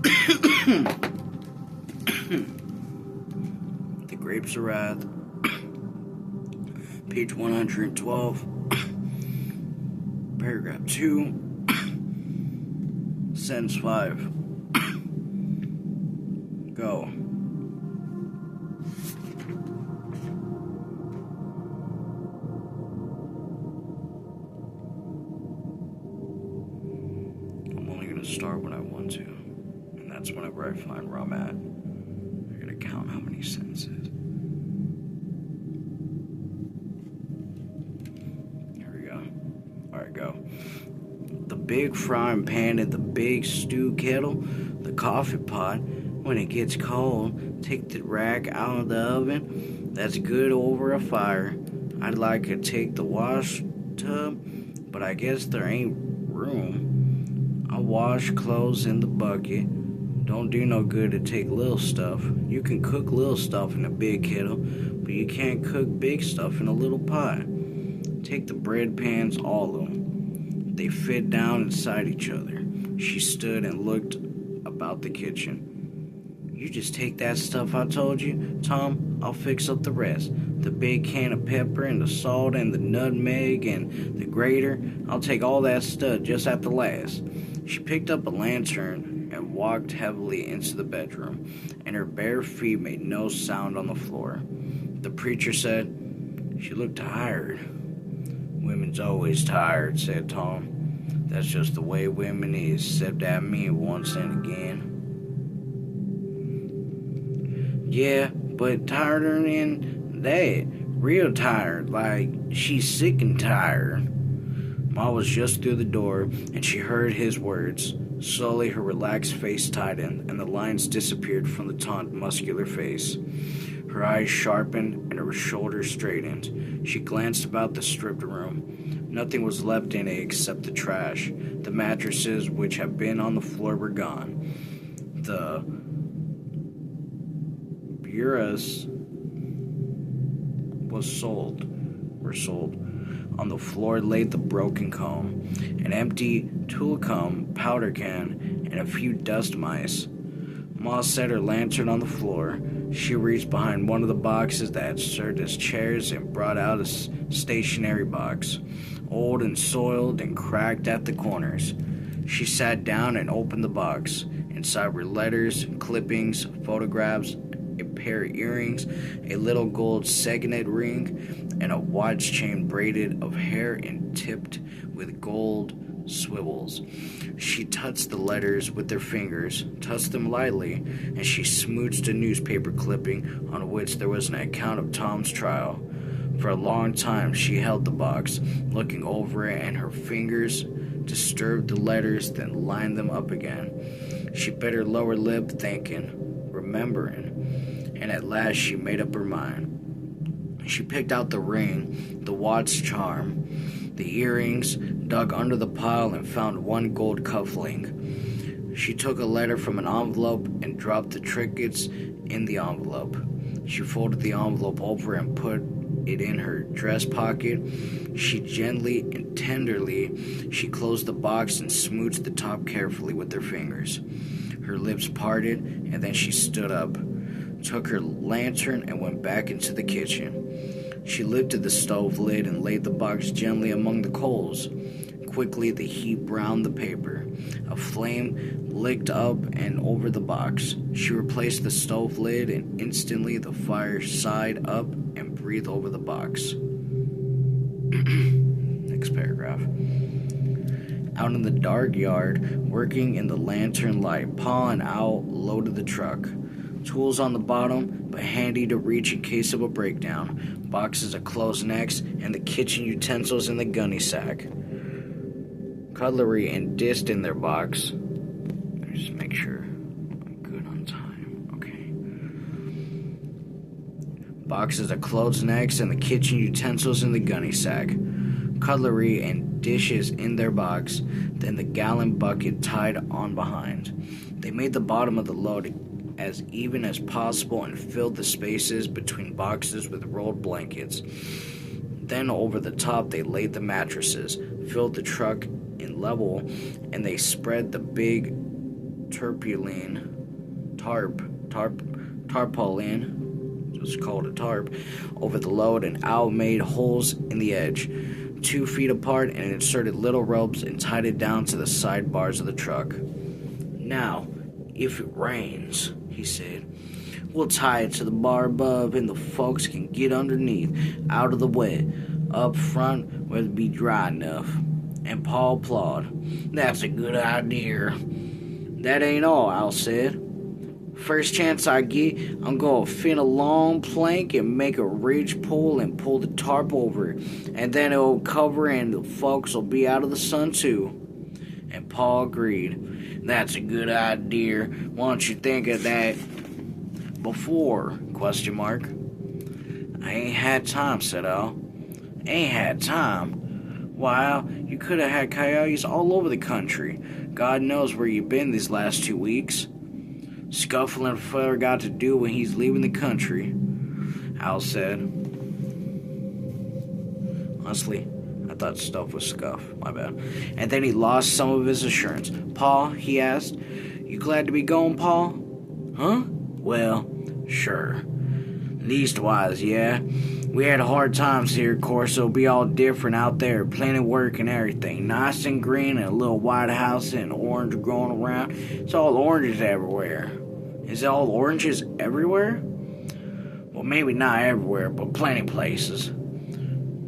The Grapes of Wrath, page 112, paragraph 2, sentence 5. Go. I'm only going to start when I want to, and that's whenever I find where I'm at. I'm going to count how many sentences. Here we go. Alright, go. The big frying pan and the big stew kettle, the coffee pot. When it gets cold, take the rack out of the oven. That's good over a fire. I'd like to take the wash tub, but I guess there ain't room. I wash clothes in the bucket. Don't do no good to take little stuff. You can cook little stuff in a big kettle, but you can't cook big stuff in a little pot. Take the bread pans, all of them. They fit down inside each other. She stood and looked about the kitchen. You just take that stuff I told you, Tom. I'll fix up the rest. The big can of pepper and the salt and the nutmeg and the grater. I'll take all that stuff just at the last. She picked up a lantern and walked heavily into the bedroom, and her bare feet made no sound on the floor. The preacher said, "She looked tired." "Women's always tired," said Tom. "That's just the way women is, except at me once and again." "Yeah, but tireder than that. Real tired, like she's sick and tired." Ma was just through the door, and she heard his words. Slowly her relaxed face tightened, and the lines disappeared from the taut, muscular face. Her eyes sharpened, and her shoulders straightened. She glanced about the stripped room. Nothing was left in it except the trash. The mattresses, which had been on the floor, were gone. The bureaus were sold. On the floor lay the broken comb, an empty tulicum powder can, and a few dust mice. Ma set her lantern on the floor. She reached behind one of the boxes that had served as chairs and brought out a stationery box, old and soiled and cracked at the corners. She sat down and opened the box. Inside were letters, clippings, photographs, a pair of earrings, a little gold signet ring, and a watch chain braided of hair and tipped with gold swivels. She touched the letters with her fingers, touched them lightly, and she smooched a newspaper clipping on which there was an account of Tom's trial. For a long time she held the box, looking over it, and her fingers disturbed the letters, then lined them up again. She bit her lower lip, thinking, remembering, and at last she made up her mind. She picked out the ring, the watch charm, the earrings, dug under the pile, and found one gold cufflink. She took a letter from an envelope and dropped the trinkets in the envelope. She folded the envelope over and put it in her dress pocket. She gently and tenderly, she closed the box and smoothed the top carefully with her fingers. Her lips parted, and then she stood up, took her lantern, and went back into the kitchen. She lifted the stove lid and laid the box gently among the coals. Quickly the heat browned the paper. A flame licked up and over the box. She replaced the stove lid, and instantly the fire sighed up and breathed over the box. Next paragraph. Out in the dark yard, working in the lantern light, Pa and Al loaded the truck. Tools on the bottom, but handy to reach in case of a breakdown. Boxes of closed necks and the kitchen utensils in the gunny sack. Cutlery and dish in their box. Just make sure I'm good on time. Okay. Boxes of closed necks and the kitchen utensils in the gunny sack. Cutlery and dishes in their box, then the gallon bucket tied on behind. They made the bottom of the load as even as possible and filled the spaces between boxes with rolled blankets. Then over the top they laid the mattresses, filled the truck in level, and they spread the big tarpaulin, just called a tarp, over the load, and Al made holes in the edge, 2 feet apart, and inserted little ropes and tied it down to the side bars of the truck. "Now, if it rains," he said, "we'll tie it to the bar above, and the folks can get underneath, out of the wet, up front where it'll be dry enough." And Paul applauded. "That's a good idea." "That ain't all," Al said. "First chance I get, I'm going to fin a long plank and make a ridge pole and pull the tarp over it, and then it'll cover and the folks will be out of the sun too." And Paul agreed. "That's a good idea. Why don't you think of that before? ? "I ain't had time," said Al. "Ain't had time? Why, Al, you could have had coyotes all over the country. God knows where you've been these last 2 weeks. Scuffling a feller got to do when he's leaving the country," Al said. Honestly, I thought stuff was scuff. My bad. And then he lost some of his assurance. "Paul," he asked, "you glad to be going, Paul?" "Huh? Well, sure. Leastwise, yeah. We had hard times here, of course. It'll be all different out there. Plenty of work and everything. Nice and green and a little white house and orange growing around. It's all oranges everywhere." "Is it all oranges everywhere?" "Well, maybe not everywhere, but plenty places."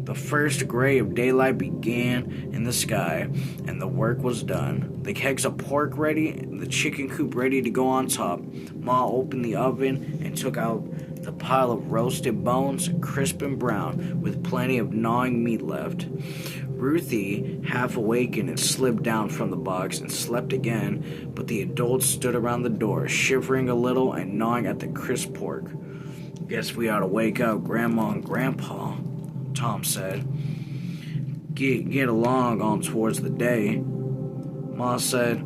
The first gray of daylight began in the sky, and the work was done. The kegs of pork ready, and the chicken coop ready to go on top. Ma opened the oven and took out the pile of roasted bones, crisp and brown, with plenty of gnawing meat left. Ruthie, half awakened, and slipped down from the box and slept again, but the adults stood around the door, shivering a little and gnawing at the crisp pork. "Guess we ought to wake up Grandma and Grandpa," Tom said. Get along on towards the day." Ma said,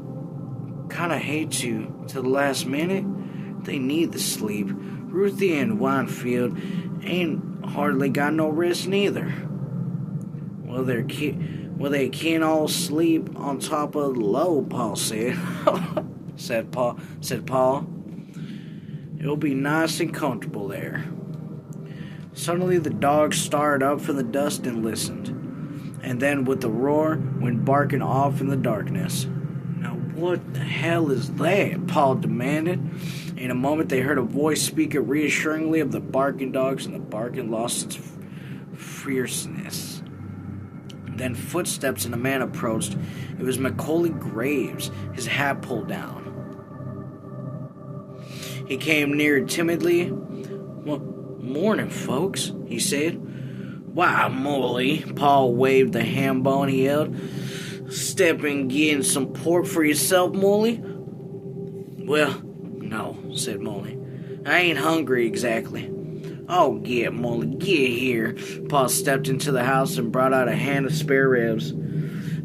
"Kinda hate to the last minute. They need the sleep. Ruthie and Winefield ain't hardly got no rest neither." Well, they can't all sleep on top of the load," Paul said. said Paul. "It'll be nice and comfortable there." Suddenly the dog started up from the dust and listened, and then with a roar went barking off in the darkness. "Now what the hell is that?" Paul demanded. In a moment they heard a voice speak reassuringly of the barking dogs, and the barking lost its fierceness. Then footsteps and a man approached. It was Macaulay Graves, his hat pulled down. He came near timidly. "Morning, folks," he said. "Why, Molly," Paul waved the ham bone he held. "Step in getting some pork for yourself, Molly?" "Well, no," said Molly. "I ain't hungry exactly." "Oh, get, Molly, get here." Paul stepped into the house and brought out a hand of spare ribs.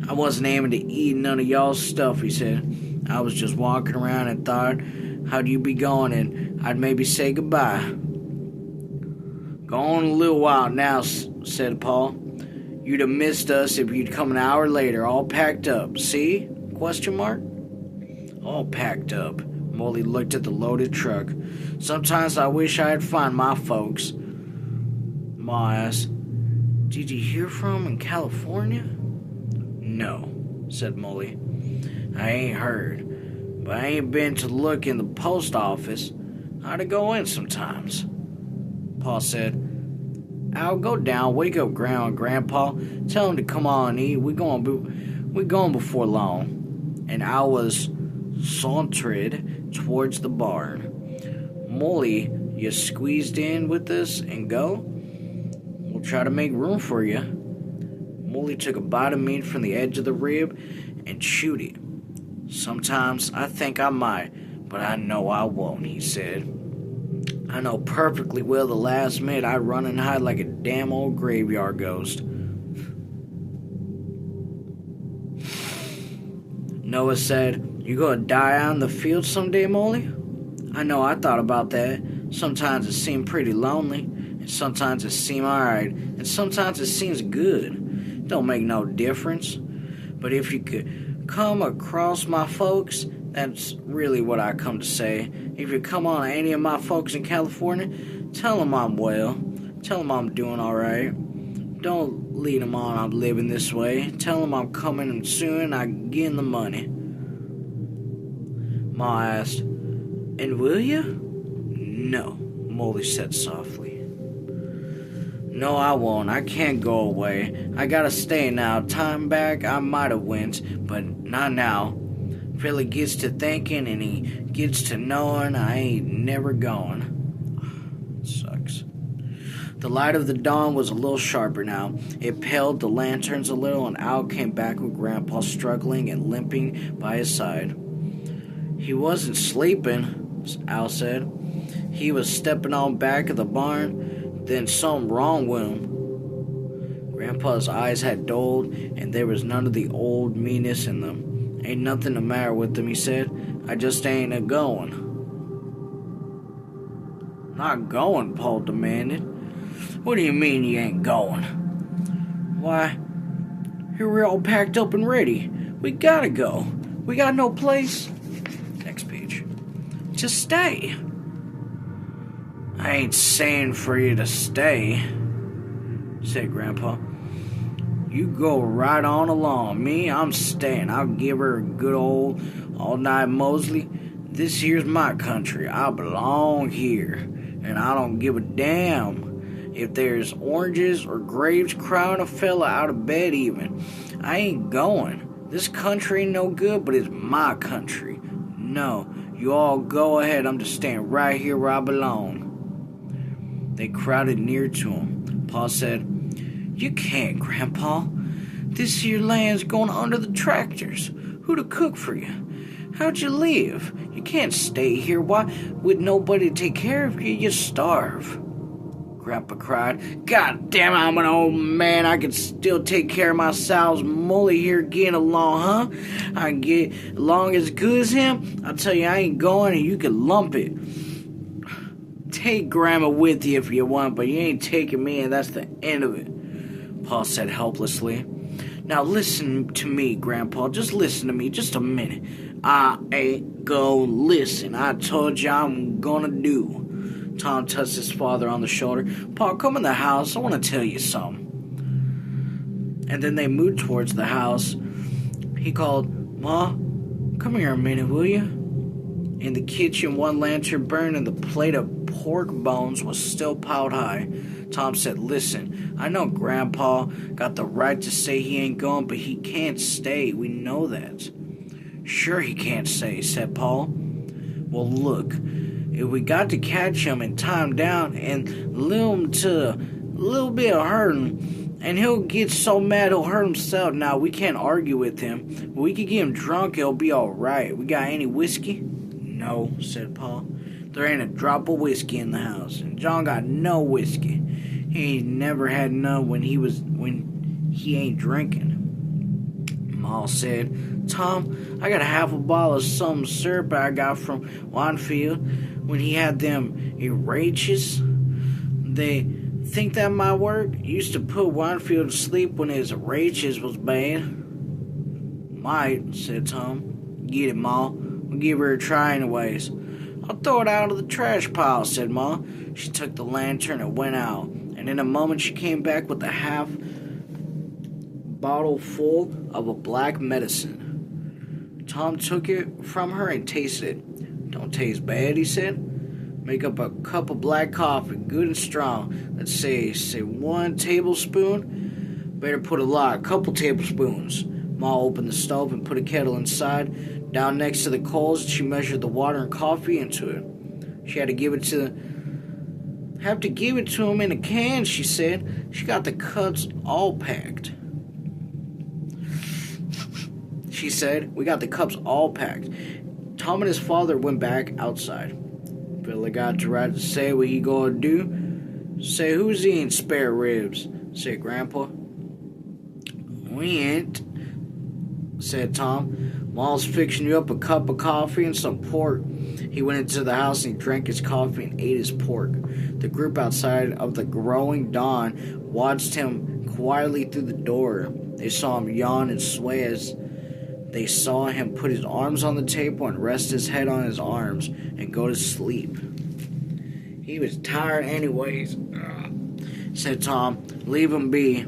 "I wasn't aiming to eat none of y'all's stuff," he said. "I was just walking around and thought how'd you be going, and I'd maybe say goodbye." "Gone a little while now," said Paul. "You'd have missed us if you'd come an hour later, all packed up. See? ? All packed up. Molly looked at the loaded truck. "Sometimes I wish I'd find my folks." Ma asked, "Did you hear from 'em in California?" "No," said Molly. "I ain't heard, but I ain't been to look in the post office. I'd to go in sometimes." Paul said, "I'll go down, wake up Grandma and Grandpa, tell them to come on and eat. We're going before long." And Al was sauntered towards the barn. "Molly, you squeezed in with us and go? We'll try to make room for you." Molly took a bite of meat from the edge of the rib and chewed it. "Sometimes I think I might, but I know I won't," he said. "I know perfectly well the last minute I run and hide like a damn old graveyard ghost." Noah said, "You gonna die out in the field someday, Molly?" "I know I thought about that. Sometimes it seemed pretty lonely, and sometimes it seemed alright, and sometimes it seems good. Don't make no difference. But if you could come across my folks, That's really what I come to say. If you come on any of my folks in California, tell them I'm well. Tell them I'm doing alright. Don't lead them on I'm living this way. Tell them I'm coming soon and I'm getting the money. Ma asked, "And will you?" "No," Molly said softly. "No, I won't. I can't go away. I gotta stay now. Time back, I might have went, but not now. Philly gets to thinking and he gets to knowing I ain't never going." It sucks. The light of the dawn was a little sharper now. It paled the lanterns a little, and Al came back with Grandpa struggling and limping by his side. "He wasn't sleeping," Al said. "He was stepping on back of the barn. Then something wrong with him." Grandpa's eyes had dulled, and there was none of the old meanness in them. "Ain't nothing the matter with him," he said. "I just ain't a-going." "Not going?" Paul demanded. "What do you mean you ain't going?" "Why, here we're all packed up and ready. We gotta go. We got no place," next page, "to stay." "I ain't saying for you to stay," said Grandpa. "You go right on along. Me, I'm staying. I'll give her a good old all-night Mosley. This here's my country. I belong here, and I don't give a damn if there's oranges or grapes crowding a fella out of bed even. I ain't going. This country ain't no good, but it's my country. No, you all go ahead. I'm just staying right here where I belong." They crowded near to him. Pa said, "You can't, Grandpa. This here land's going under the tractors. Who'd have cooked for you? How'd you live? You can't stay here. Why, with nobody to take care of you, you starve." Grandpa cried, "God damn it, I'm an old man. I can still take care of myself. Molly here getting along, huh? I can get along as good as him. I tell you, I ain't going and you can lump it. Take Grandma with you if you want, but you ain't taking me, and that's the end of it," Pa said helplessly. "Now listen to me, Grandpa. Just listen to me just a minute." "I ain't gonna listen. I told you I'm gonna do." Tom touched his father on the shoulder. "Pa, come in the house. I want to tell you something." And then they moved towards the house. He called, "Ma, come here a minute, will you?" In the kitchen, one lantern burned and the plate of pork bones was still piled high. Tom said, "Listen, I know Grandpa got the right to say he ain't going, but he can't stay. We know that." "Sure he can't stay," said Paul. "Well, look, if we got to catch him and tie him down and lure him to a little bit of hurting, and he'll get so mad he'll hurt himself. Now, we can't argue with him. We could get him drunk, he'll be all right. We got any whiskey?" "No," said Paul. "There ain't a drop of whiskey in the house, and John got no whiskey. He ain't never had none when he ain't drinking." Ma said, "Tom, I got a half a bottle of some syrup I got from Winefield when he had them eraches. They think that might work? Used to put Winefield to sleep when his eraches was bad." "Might," said Tom. "Get it, Ma. We'll give her a try anyways." "I'll throw it out of the trash pile," said Ma. She took the lantern and went out, and in a moment she came back with a half bottle full of a black medicine. Tom took it from her and tasted it. "Don't taste bad," he said. "Make up a cup of black coffee, good and strong. Let's say 1 tablespoon. Better put a couple tablespoons." Ma opened the stove and put a kettle inside. Down next to the coals, she measured the water and coffee into it. She had to give it to him in a can, she said. She got the cups all packed. She said, "We got the cups all packed." Tom and his father went back outside. "Billy got the right to say what he gonna do. Say, who's eating spare ribs?" said Grandpa. "We ain't," said Tom. "Ma's fixing you up a cup of coffee and some pork." He went into the house and he drank his coffee and ate his pork. The group outside of the growing dawn watched him quietly through the door. They saw him yawn and sway as they saw him put his arms on the table and rest his head on his arms and go to sleep. He was tired anyways, said Tom. Leave him be.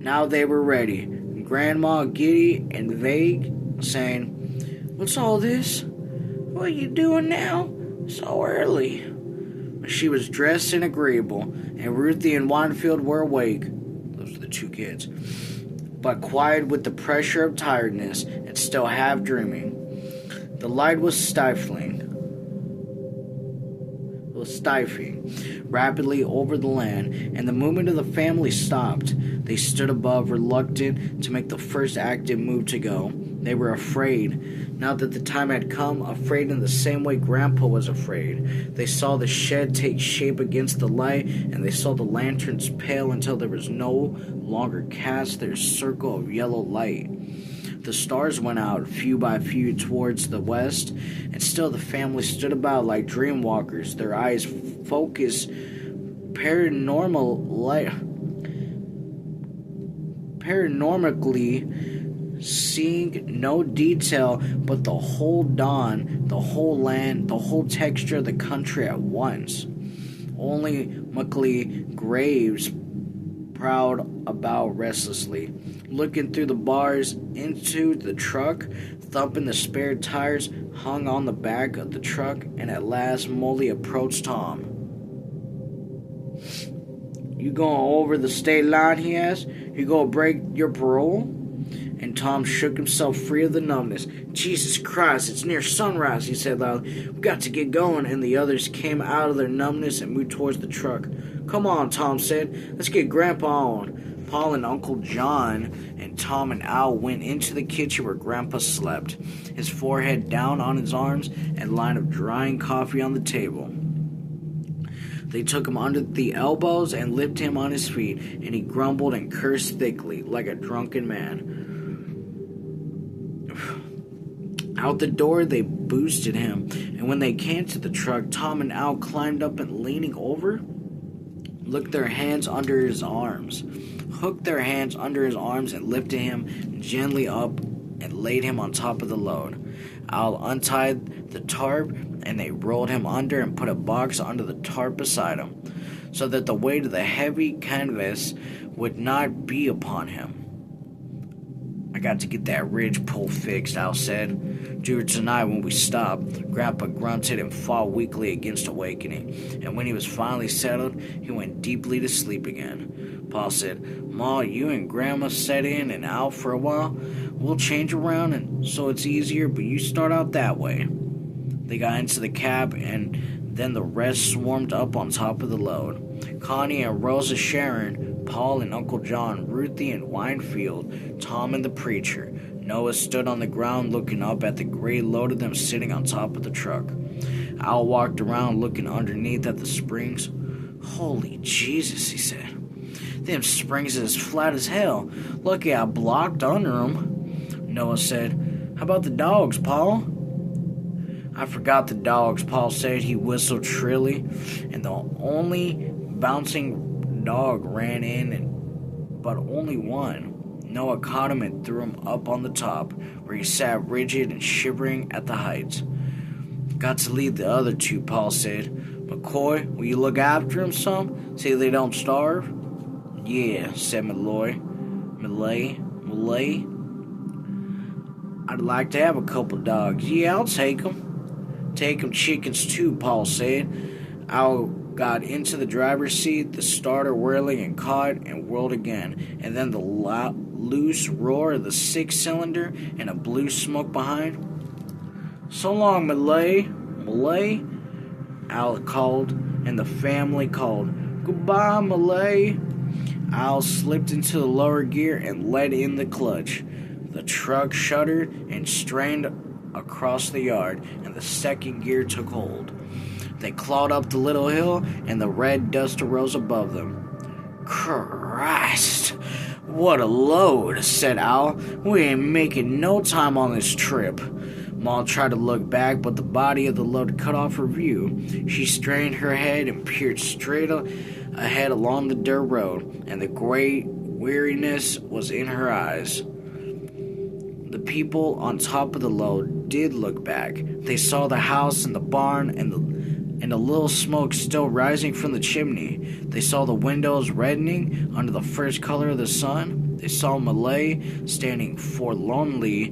Now they were ready. Grandma, giddy and vague, saying, "What's all this? What are you doing now? So early." She was dressed and agreeable, and Ruthie and Winefield were awake. Those are the two kids. But quiet with the pressure of tiredness and still half dreaming. The light was stifling rapidly over the land, and the movement of the family stopped. They stood above, reluctant to make the first active move to go. They were afraid. Now that the time had come, afraid in the same way Grandpa was afraid. They saw the shed take shape against the light, and they saw the lanterns pale until there was no longer cast their circle of yellow light. The stars went out, few by few, towards the west, and still the family stood about like dream walkers, their eyes focused paranormally, seeing no detail but the whole dawn, the whole land, the whole texture of the country at once. Only Muckley Graves prowled about restlessly, looking through the bars into the truck, thumping the spare tires hung on the back of the truck, and at last Molly approached Tom. "You going over the state line?" he asked. "You gonna break your parole?" And Tom shook himself free of the numbness. "Jesus Christ, it's near sunrise," he said loudly. "We've got to get going." And the others came out of their numbness and moved towards the truck. "Come on," Tom said. "Let's get Grandpa on." Paul and Uncle John and Tom and Al went into the kitchen where Grandpa slept, his forehead down on his arms and a line of drying coffee on the table. They took him under the elbows and lifted him on his feet, and he grumbled and cursed thickly, like a drunken man. Out the door they boosted him, and when they came to the truck, Tom and Al climbed up and, leaning over, hooked their hands under his arms and lifted him gently up and laid him on top of the load. Al untied the tarp, and they rolled him under and put a box under the tarp beside him, so that the weight of the heavy canvas would not be upon him. "I got to get that ridge pole fixed," Al said. "Do it tonight when we stop." Grandpa grunted and fought weakly against awakening, and when he was finally settled, he went deeply to sleep again. Paul said, "Ma, you and Grandma set in and out for a while. We'll change around, and so it's easier, but you start out that way." They got into the cab, and then the rest swarmed up on top of the load. Connie and Rosa Sharon, Paul and Uncle John, Ruthie and Winefield, Tom and the preacher. Noah stood on the ground looking up at the great load of them sitting on top of the truck. Al walked around looking underneath at the springs. "Holy Jesus," he said. "Them springs is as flat as hell. Lucky I blocked under 'em." Noah said, "How about the dogs, Paul?" "I forgot the dogs," Paul said. He whistled shrilly, and the only bouncing dog ran in, but only one. Noah caught him and threw him up on the top, where he sat rigid and shivering at the heights. "Got to leave the other two," Paul said. "McCoy, will you look after him some? See they don't starve?" "Yeah," said Malloy. Malay? "I'd like to have a couple dogs." "Yeah, I'll take 'em." "Take 'em chickens too," Paul said. Al got into the driver's seat, the starter whirling and caught and whirled again, and then the loose roar of the six-cylinder and a blue smoke behind. "So long, Malay." Al called, and the family called, "Goodbye, Malay." Al slipped into the lower gear and let in the clutch. The truck shuddered and strained across the yard, and the second gear took hold. They clawed up the little hill, and the red dust arose above them. "Christ, what a load," said Al. "We ain't making no time on this trip." Ma tried to look back, but the body of the load cut off her view. She strained her head and peered straight ahead along the dirt road, and the great Weariness was in her eyes. The people on top of the load did look back. They saw the house and the barn and the little smoke still rising from the chimney. They saw the windows reddening under the first color of the sun. They saw Malay standing forlornly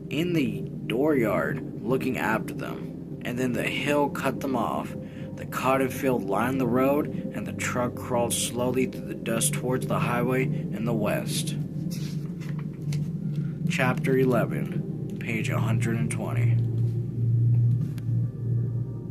in the dooryard looking after them. And then the hill cut them off. The cotton field lined the road, and the truck crawled slowly through the dust towards the highway in the west. Chapter 11, page 120.